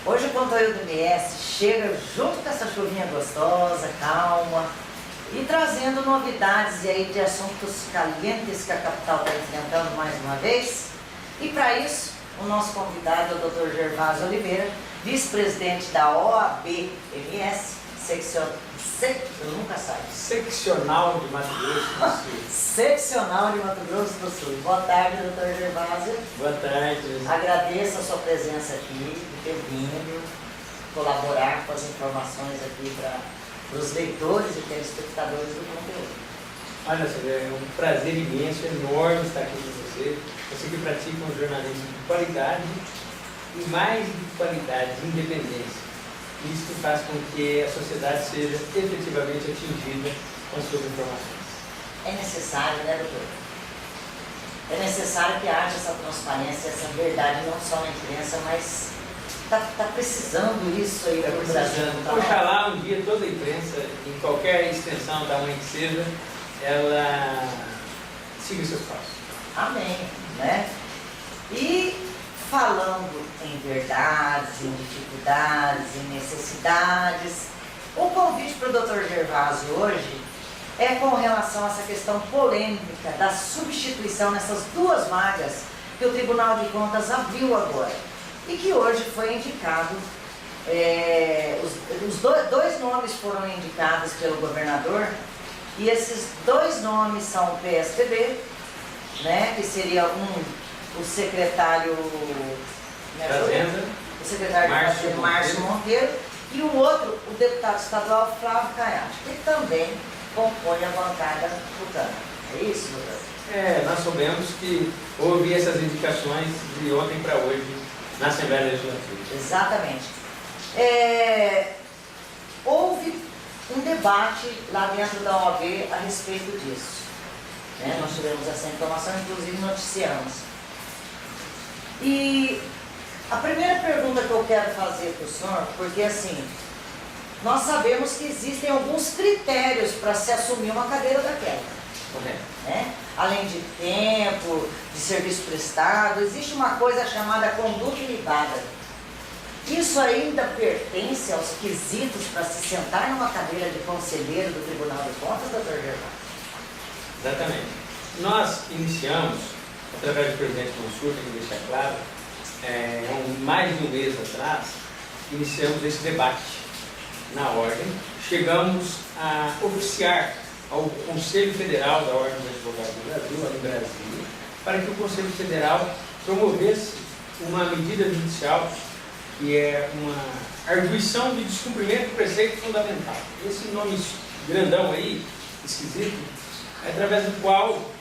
Hoje o conteúdo do MS chega junto com essa chuvinha gostosa, calma, e trazendo novidades aí de assuntos calientes que a capital está enfrentando mais uma vez. E para isso, o nosso convidado é o Dr. Gervásio Oliveira, vice-presidente da OAB-MS, eu nunca saio. Seccional de Mato Grosso do Sul. Seccional de Mato Grosso do Sul. Boa tarde, Dr. Gervásio. Boa tarde. Agradeço a sua presença aqui, por ter vindo colaborar com as informações aqui para os leitores e telespectadores do conteúdo. Olha, é um prazer imenso, enorme estar aqui com você. Você que pratica um jornalismo de qualidade e mais de qualidade, de independência. Isso faz com que a sociedade seja efetivamente atingida com as suas informações. É necessário, né, doutor? É necessário que haja essa transparência, essa verdade, não só na imprensa, mas está precisando isso aí no Brasil. Oxalá um dia toda a imprensa, em qualquer extensão da mãe que seja, ela siga seus passos. Amém, né? E falando em verdades, em dificuldades, em necessidades, o convite para o Dr. Gervásio hoje é com relação a essa questão polêmica da substituição nessas duas vagas que o Tribunal de Contas abriu agora e que hoje foi indicado, dois nomes foram indicados pelo governador e esses dois nomes são o PSDB, né, que seria o secretário o secretário Márcio Monteiro e o outro, o deputado estadual Flávio Caiado, que também compõe a bancada tucana. É isso, doutor? Nós soubemos que houve essas indicações de ontem para hoje na Assembleia Legislativa. Exatamente. Houve um debate lá dentro da OAB a respeito disso. Né? Nós tivemos essa informação, inclusive noticiamos. E a primeira pergunta que eu quero fazer para o senhor, porque assim, nós sabemos que existem alguns critérios para se assumir uma cadeira daquela. Né? Além de tempo, de serviço prestado, existe uma coisa chamada conduta ilibada. Isso ainda pertence aos quesitos para se sentar numa cadeira de conselheiro do Tribunal de Contas, doutor Gervásio? Exatamente. Nós iniciamos, através do presidente Consulta, que deixa claro, mais de um mês atrás, iniciamos esse debate na ordem. Chegamos a oficiar ao Conselho Federal da Ordem dos Advogados do Brasil, ali em Brasília, para que o Conselho Federal promovesse uma medida judicial que é uma arguição de descumprimento do preceito fundamental. Esse nome grandão aí, esquisito, é através do qual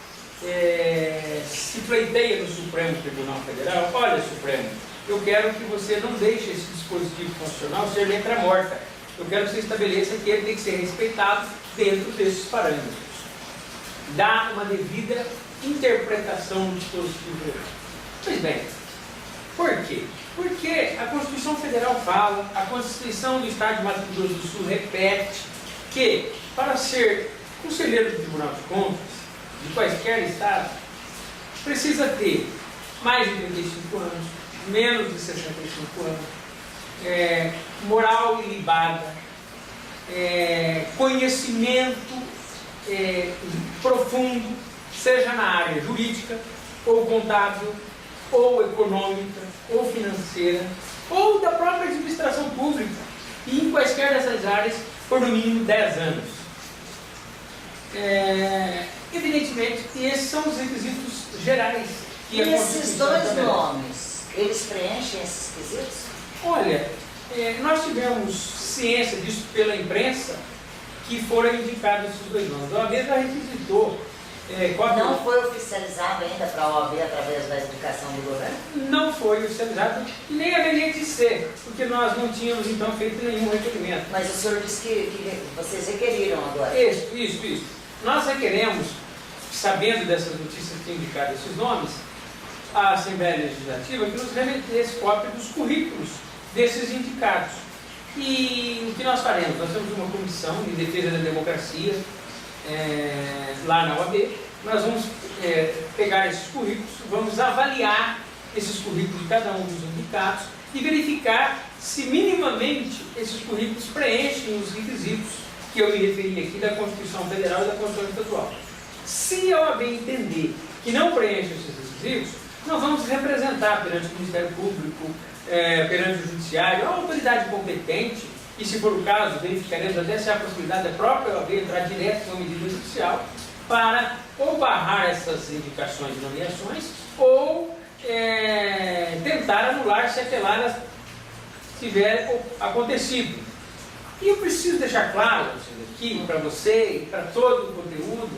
se pleiteia no Supremo Tribunal Federal: olha, Supremo, eu quero que você não deixe esse dispositivo constitucional ser letra morta. Eu quero que você estabeleça que ele tem que ser respeitado dentro desses parâmetros. Dá uma devida interpretação do dispositivo. Pois bem, por quê? Porque a Constituição Federal fala, a Constituição do Estado de Mato Grosso do Sul repete que, para ser conselheiro do Tribunal de Contas, de quaisquer estados, precisa ter mais de 35 anos, menos de 65 anos, moral ilibada, conhecimento profundo, seja na área jurídica, ou contábil, ou econômica, ou financeira, ou da própria administração pública, e em quaisquer dessas áreas, por no mínimo 10 anos. Evidentemente que esses são os requisitos gerais. E esses dois nomes, eles preenchem esses requisitos? Olha, nós tivemos ciência disso pela imprensa, que foram indicados esses dois nomes. A OAB já requisitou. Não foi oficializado ainda para a OAB através da indicação do governo? Não foi oficializado, nem haveria de ser, porque nós não tínhamos então feito nenhum requerimento. Mas o senhor disse que vocês requeriram agora. Isso. Nós requeremos, sabendo dessas notícias que indicaram esses nomes, a Assembleia Legislativa que nos remetesse cópia dos currículos desses indicados. E o que nós faremos? Nós temos uma comissão de defesa da democracia lá na OAB. Nós vamos pegar esses currículos, vamos avaliar esses currículos de cada um dos sindicatos e verificar se minimamente esses currículos preenchem os requisitos que eu me referi aqui da Constituição Federal e da Constituição Estadual. Se a OAB entender que não preenche esses requisitos, nós vamos representar perante o Ministério Público, perante o Judiciário, a autoridade competente, e se for o caso, verificaremos até se há a possibilidade da própria OAB entrar direto com a medida judicial para ou barrar essas indicações de nomeações ou tentar anular se aquelas tiver acontecido. E eu preciso deixar claro aqui para você e para todo o conteúdo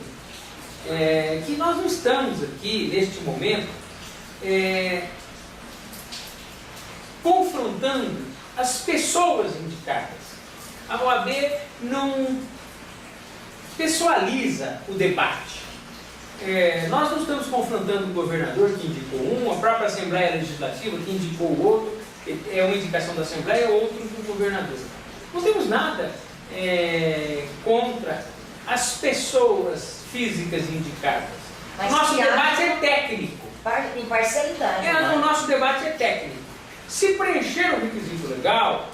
que nós não estamos aqui, neste momento, confrontando as pessoas indicadas. A OAB não pessoaliza o debate. Nós não estamos confrontando o governador que indicou um, a própria Assembleia Legislativa que indicou o outro, é uma indicação da Assembleia, outro do governador. Não temos nada contra as pessoas físicas indicadas. Mas nosso debate é técnico. Imparcialidade. O nosso debate é técnico. Se preencher o requisito legal,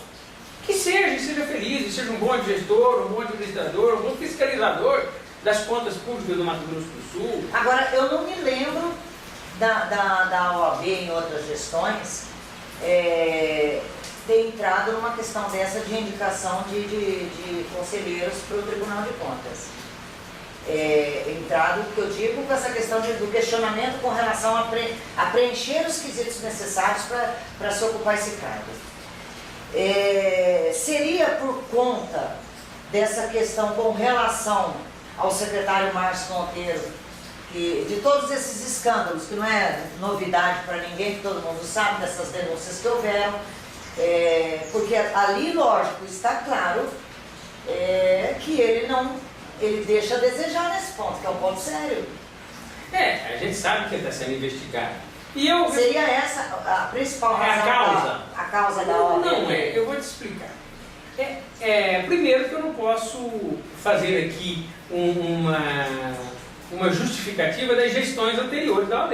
que seja feliz, seja um bom gestor, um bom administrador, um bom fiscalizador das contas públicas do Mato Grosso do Sul. Agora, eu não me lembro da OAB em outras gestões ter entrado numa questão dessa de indicação de conselheiros para o Tribunal de Contas. Entrado, que eu digo, com essa questão do questionamento com relação a preencher os quesitos necessários para se ocupar esse cargo. Seria por conta dessa questão com relação ao secretário Márcio Monteiro, de todos esses escândalos, que não é novidade para ninguém, que todo mundo sabe dessas denúncias que houveram, porque ali, lógico, está claro que ele deixa a desejar nesse ponto, que é um ponto sério. A gente sabe que ele está sendo investigado. Seria essa a principal razão? A causa da OAB? Não, eu vou te explicar. Primeiro que eu não posso fazer aqui uma justificativa das gestões anteriores da OAB.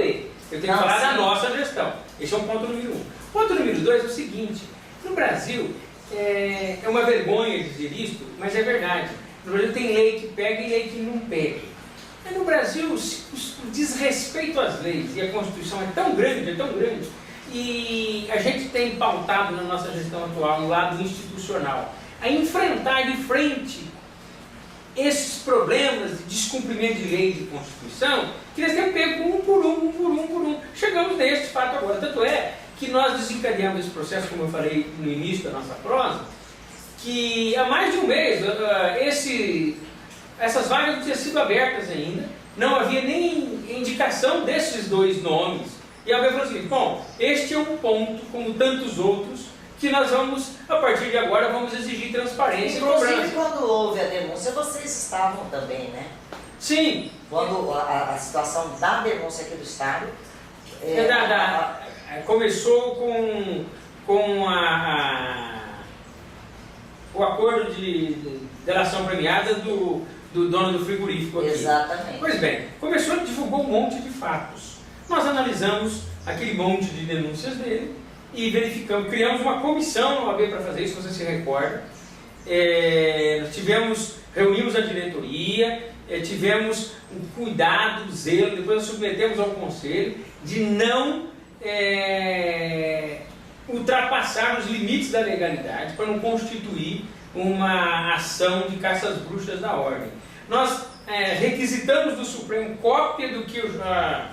Eu tenho que falar da nossa gestão. Esse é o ponto número 1. Ponto número 2 é o seguinte: no Brasil, é uma vergonha dizer isto, mas é verdade. No Brasil tem lei que pega e lei que não pega. No Brasil, o desrespeito às leis e à Constituição é tão grande, e a gente tem pautado na nossa gestão atual, no lado institucional, a enfrentar de frente esses problemas de descumprimento de lei e de Constituição, que nós temos pego um por um. Chegamos neste fato agora. Tanto é que nós desencadeamos esse processo, como eu falei no início da nossa prosa, que há mais de um mês essas vagas não tinham sido abertas ainda, não havia nem indicação desses dois nomes. E a OAB falou o seguinte: bom, este é um ponto, como tantos outros, que nós vamos, a partir de agora, vamos exigir transparência e cobrança. Inclusive, quando houve a denúncia, vocês estavam também, né? Sim. Quando a situação da denúncia aqui do Estado... começou com o acordo de delação premiada do dono do frigorífico aqui. Exatamente. Pois bem, começou, divulgou um monte de fatos. Nós analisamos aquele monte de denúncias dele e verificamos, criamos uma comissão na OAB para fazer isso, você se recorda. Reunimos a diretoria, tivemos um cuidado, zelo, depois nós submetemos ao conselho de não ultrapassar os limites da legalidade para não constituir uma ação de caça às bruxas da ordem. Nós requisitamos do Supremo cópia do que a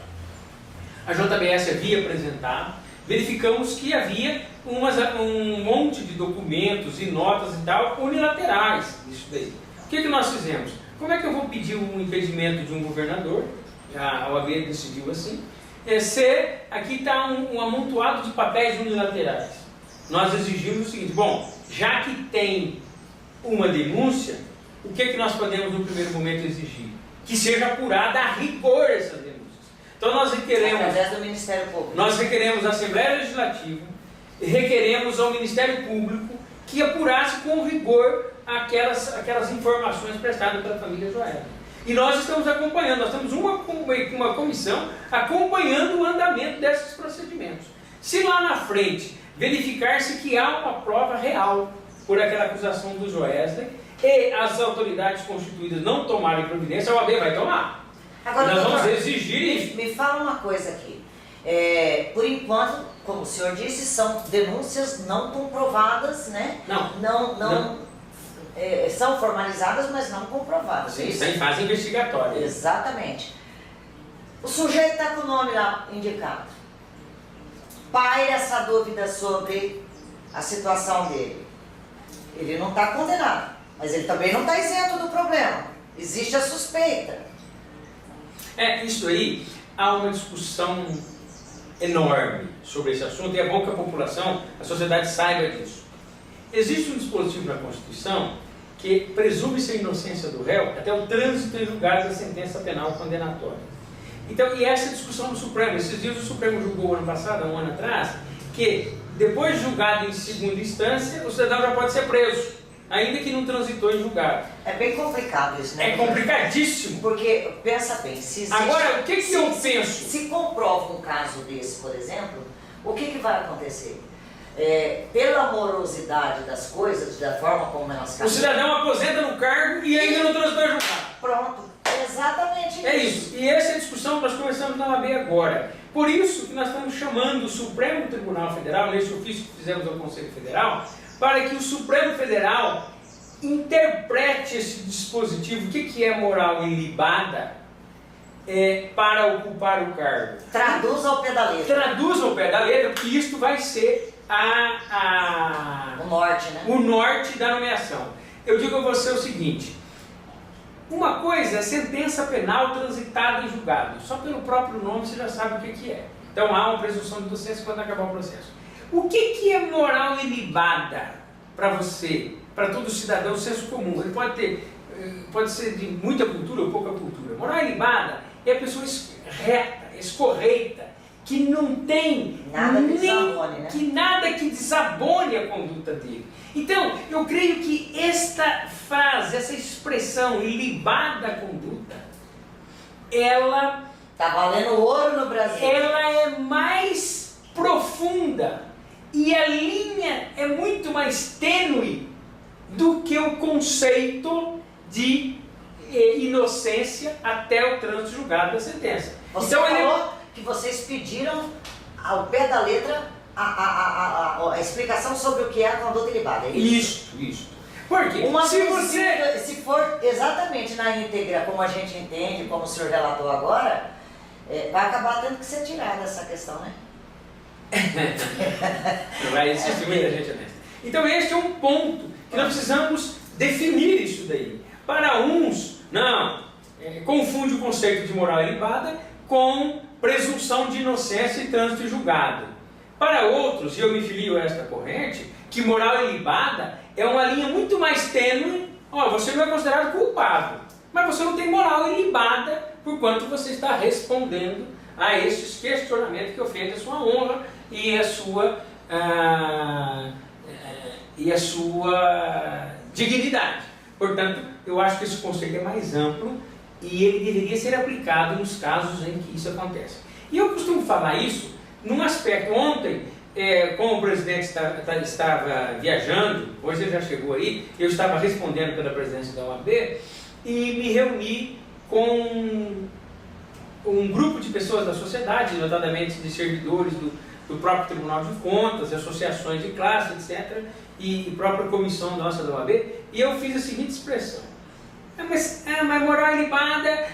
JBS havia apresentado, verificamos que havia um monte de documentos e notas e tal unilaterais disso daí. O que nós fizemos? Como é que eu vou pedir um impedimento de um governador? A OAB decidiu assim. Aqui está um amontoado de papéis unilaterais. Nós exigimos o seguinte: bom, já que tem uma denúncia, o que nós podemos no primeiro momento exigir? Que seja apurada a rigor essas denúncias. Então nós requeremos... Através do Ministério Público. Nós requeremos à Assembleia Legislativa e requeremos ao Ministério Público que apurasse com rigor aquelas informações prestadas pela família Joelma. E nós estamos acompanhando, nós temos uma comissão acompanhando o andamento desses procedimentos. Se lá na frente verificar-se que há uma prova real por aquela acusação do Joesley e as autoridades constituídas não tomarem providência, a OAB vai tomar. Agora, nós doutor, vamos exigir isso. Me fala uma coisa aqui. Por enquanto, como o senhor disse, são denúncias não comprovadas, né? Não. São formalizadas, mas não comprovadas. Sim, está em fase investigatória. Exatamente. O sujeito está com o nome lá indicado. Paira essa dúvida sobre a situação dele. Ele não está condenado, mas ele também não está isento do problema. Existe a suspeita. Isso aí, há uma discussão enorme sobre esse assunto e é bom que a população, a sociedade saiba disso. Existe um dispositivo na Constituição que presume-se a inocência do réu até o trânsito em julgado da sentença penal condenatória. Então, e essa discussão no Supremo, esses dias o Supremo julgou ano passado, há um ano atrás, que depois de julgado em segunda instância, o cidadão já pode ser preso, ainda que não transitou em julgado. É bem complicado isso, né? É complicadíssimo. Porque, pensa bem, se existe, agora, o que eu penso? Se comprova um caso desse, por exemplo, o que vai acontecer? Pela morosidade das coisas, da forma como elas caminham. O cidadão aposenta no cargo e ainda não transitou em julgado. Pronto, exatamente isso. É isso. E essa discussão nós começamos na OAB agora. Por isso que nós estamos chamando o Supremo Tribunal Federal, nesse ofício que fizemos ao Conselho Federal, para que o Supremo Federal interprete esse dispositivo, o que é moral ilibada, para ocupar o cargo. Traduza ao pé da letra. Traduza ao pé da letra, porque isto vai ser o norte, né? O norte da nomeação. Eu digo a você o seguinte: uma coisa é sentença penal transitada em julgado. Só pelo próprio nome você já sabe o que é. Então há uma presunção de inocência quando acabar o processo. O que é moral ilibada para você, para todo cidadão, senso comum? Ele pode ser de muita cultura ou pouca cultura. Moral ilibada é a pessoa reta, escorreita, que não tem nada que desabone a conduta dele. Então, eu creio que esta frase, essa expressão, ilibada a conduta, ela... Está valendo ouro no Brasil. Ela é mais profunda e a linha é muito mais tênue do que o conceito de inocência até o trânsito julgado da sentença. Você falou que vocês pediram ao pé da letra a explicação sobre o que é a conduta ilibada, é isso? Isso. Por quê? Se for exatamente na íntegra, como a gente entende, como o senhor relatou agora, vai acabar tendo que ser tirada essa questão, né? Vai existir muita gente honesta. Então este é um ponto que nós precisamos definir isso daí. Para uns, confunde o conceito de moral ilibada com presunção de inocência e trânsito em julgado. Para outros, e eu me filio a esta corrente, que moral ilibada é uma linha muito mais tênue. Você não é considerado culpado, mas você não tem moral ilibada por quanto você está respondendo a esses questionamentos que ofendem a sua honra e a sua dignidade. Portanto, eu acho que esse conceito é mais amplo e ele deveria ser aplicado nos casos em que isso acontece. E eu costumo falar isso num aspecto. Ontem, como o presidente estava viajando, hoje ele já chegou aí, eu estava respondendo pela presidência da OAB e me reuni com um grupo de pessoas da sociedade, notadamente de servidores do próprio Tribunal de Contas, associações de classe, etc., e própria comissão nossa da OAB, e eu fiz a seguinte expressão: mas moral ilibada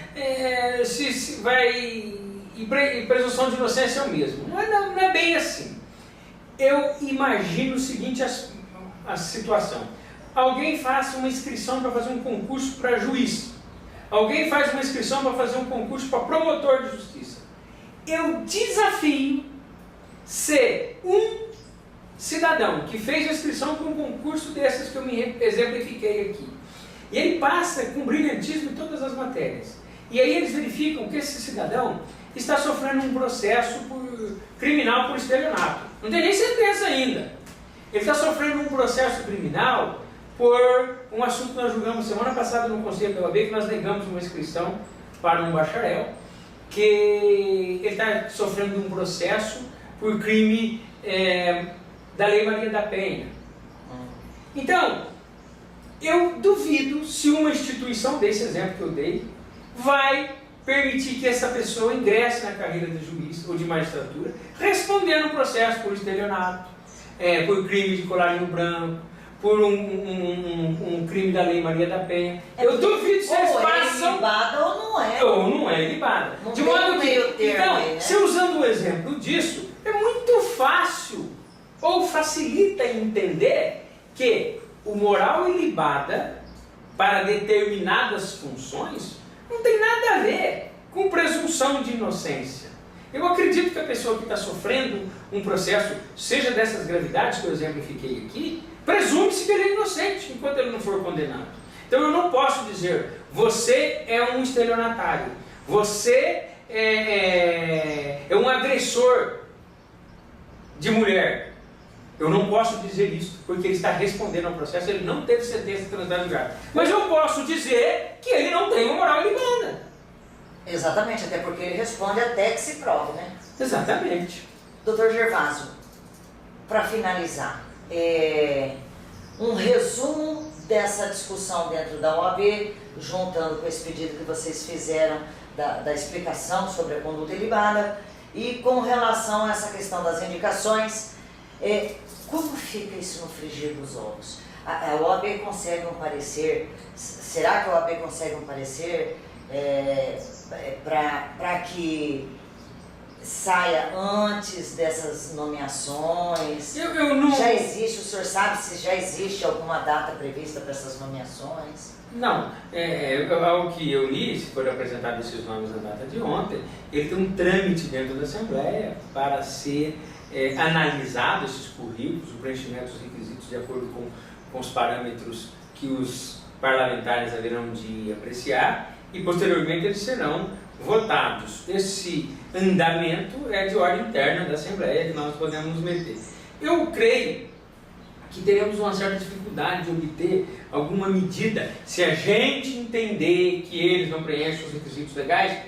e presunção de inocência é o mesmo. Não é bem assim. Eu imagino o seguinte a situação: alguém faça uma inscrição para fazer um concurso para juiz, alguém faz uma inscrição para fazer um concurso para promotor de justiça. Eu desafio se um cidadão que fez a inscrição para um concurso desses que eu me exemplifiquei aqui, e ele passa com brilhantismo em todas as matérias, e aí eles verificam que esse cidadão está sofrendo um processo criminal por estelionato. Não tem nem sentença ainda. Ele está sofrendo um processo criminal por um assunto que nós julgamos semana passada no Conselho da OAB, que nós negamos uma inscrição para um bacharel, que ele está sofrendo um processo por crime da Lei Maria da Penha. Então, eu duvido se uma instituição desse exemplo que eu dei vai permitir que essa pessoa ingresse na carreira de juiz ou de magistratura, respondendo um processo por estelionato, por crime de colarinho branco, por um crime da Lei Maria da Penha. Eu duvido se eles passam... Ou é ilibada ou não é. Ou não é ilibada. Não de tem modo que, meio termo então, aí, né? se usando o exemplo disso, é muito fácil, ou facilita entender que o moral ilibada para determinadas funções não tem nada a ver com presunção de inocência. Eu acredito que a pessoa que está sofrendo um processo, seja dessas gravidades que eu exemplifiquei aqui, presume-se que ele é inocente enquanto ele não for condenado. Então eu não posso dizer, você é um estelionatário, você é um agressor de mulher. Eu não posso dizer isso, porque ele está respondendo ao processo, ele não teve sentença transitada em julgado. Mas eu posso dizer que ele não tem uma moral ilibada. Exatamente, até porque ele responde até que se prove, né? Exatamente. Doutor Gervásio, para finalizar, um resumo dessa discussão dentro da OAB, juntando com esse pedido que vocês fizeram da explicação sobre a conduta ilibada e com relação a essa questão das indicações, como fica isso no frigir dos ovos? A OAB consegue um parecer, será que a OAB consegue um parecer para que saia antes dessas nomeações? Eu não... Já existe, o senhor sabe se já existe alguma data prevista para essas nomeações? Não, ao que eu li, se for apresentado esses nomes na data de ontem, ele tem um trâmite dentro da Assembleia para ser analisado esses currículos, o preenchimento dos requisitos de acordo com os parâmetros que os parlamentares haverão de apreciar e posteriormente eles serão votados. Esse andamento é de ordem interna da Assembleia que nós podemos nos meter. Eu creio que teremos uma certa dificuldade de obter alguma medida se a gente entender que eles não preenchem os requisitos legais.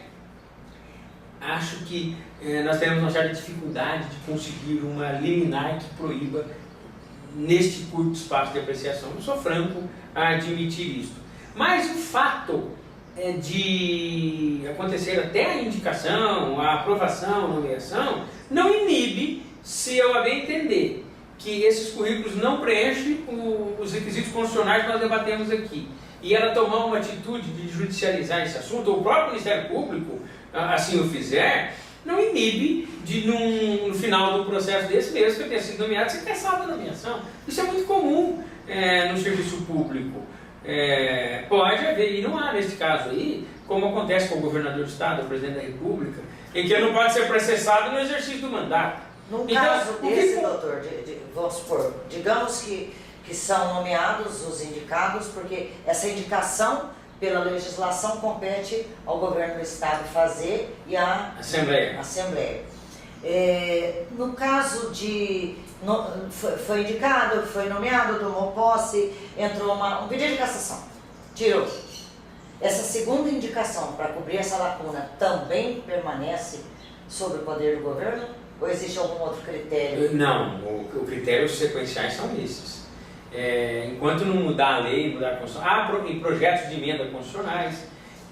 Acho que nós teremos uma certa dificuldade de conseguir uma liminar que proíba neste curto espaço de apreciação. Eu sou franco a admitir isso. Mas o fato de acontecer até a indicação, a aprovação, a nomeação, não inibe se a OAB entender que esses currículos não preenchem os requisitos constitucionais que nós debatemos aqui, e ela tomar uma atitude de judicializar esse assunto, ou o próprio Ministério Público assim o fizer, não inibe de, no final do processo desse mesmo, que eu tenha sido nomeado, ser cassado a nomeação. Isso é muito comum no serviço público. Pode haver, e não há nesse caso aí, como acontece com o governador do estado, o presidente da república, em que ele não pode ser processado no exercício do mandato. No caso desse, doutor, vamos supor, digamos que são nomeados os indicados, porque essa indicação pela legislação compete ao governo do estado fazer e à Assembleia. No caso de foi indicado, foi nomeado, tomou posse, entrou um pedido de cassação, tirou. Essa segunda indicação para cobrir essa lacuna também permanece sob o poder do governo? Ou existe algum outro critério? Não, os critérios sequenciais são esses. Enquanto não mudar a lei, mudar a Constituição, há projetos de emenda constitucionais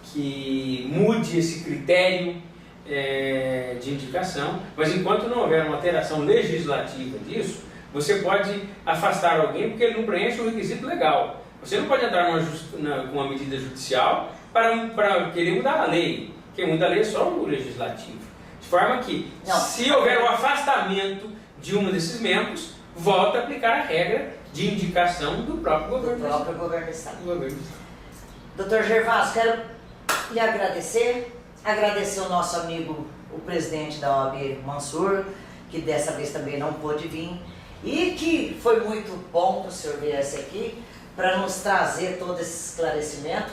que mude esse critério de indicação, mas enquanto não houver uma alteração legislativa disso, você pode afastar alguém porque ele não preenche o requisito legal. Você não pode entrar com uma medida judicial para querer mudar a lei. Quem muda a lei é só o legislativo. De forma que, se houver o afastamento de um desses membros, volta a aplicar a regra de indicação do próprio governo do Estado. Doutor Gervásio, quero lhe agradecer o nosso amigo, o presidente da OAB, Mansur, que dessa vez também não pôde vir, e que foi muito bom que o senhor viesse aqui para nos trazer todo esse esclarecimento.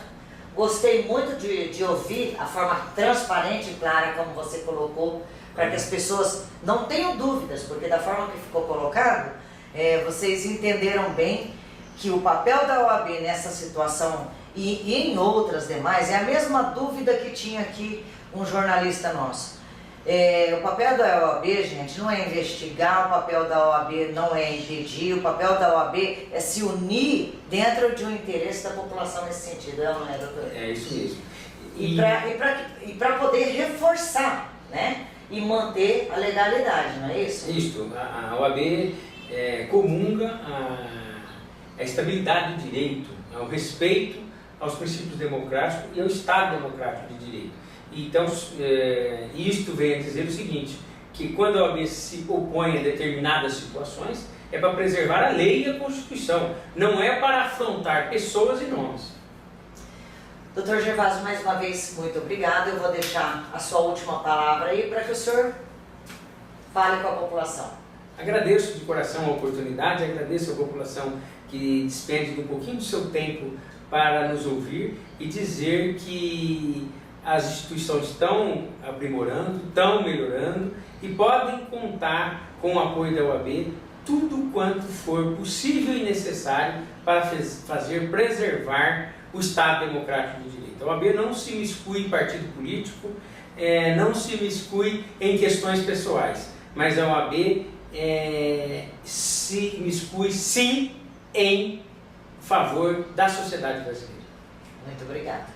Gostei muito de ouvir a forma transparente e clara como você colocou, para que as pessoas não tenham dúvidas, porque da forma que ficou colocado, vocês entenderam bem que o papel da OAB nessa situação e em outras demais é a mesma dúvida que tinha aqui um jornalista nosso. O papel da OAB, gente, não é investigar, o papel da OAB não é impedir, o papel da OAB é se unir dentro de um interesse da população nesse sentido, não é, doutor? É isso mesmo. E para poder reforçar, né, e manter a legalidade, não é isso? Isso, a OAB comunga a estabilidade do direito, ao respeito aos princípios democráticos e ao Estado democrático de direito. Então, isto vem a dizer o seguinte, que quando a OAB se opõe a determinadas situações, é para preservar a lei e a Constituição, não é para afrontar pessoas e nomes. Doutor Gervásio, mais uma vez, muito obrigado. Eu vou deixar a sua última palavra aí para que o senhor fale com a população. Agradeço de coração a oportunidade, agradeço a população que despende um pouquinho do seu tempo para nos ouvir e dizer que as instituições estão aprimorando, estão melhorando e podem contar com o apoio da OAB tudo quanto for possível e necessário para fazer preservar o Estado democrático de direito. A OAB não se miscui em partido político, não se miscui em questões pessoais, mas a OAB se miscui sim em favor da sociedade brasileira. Muito obrigado.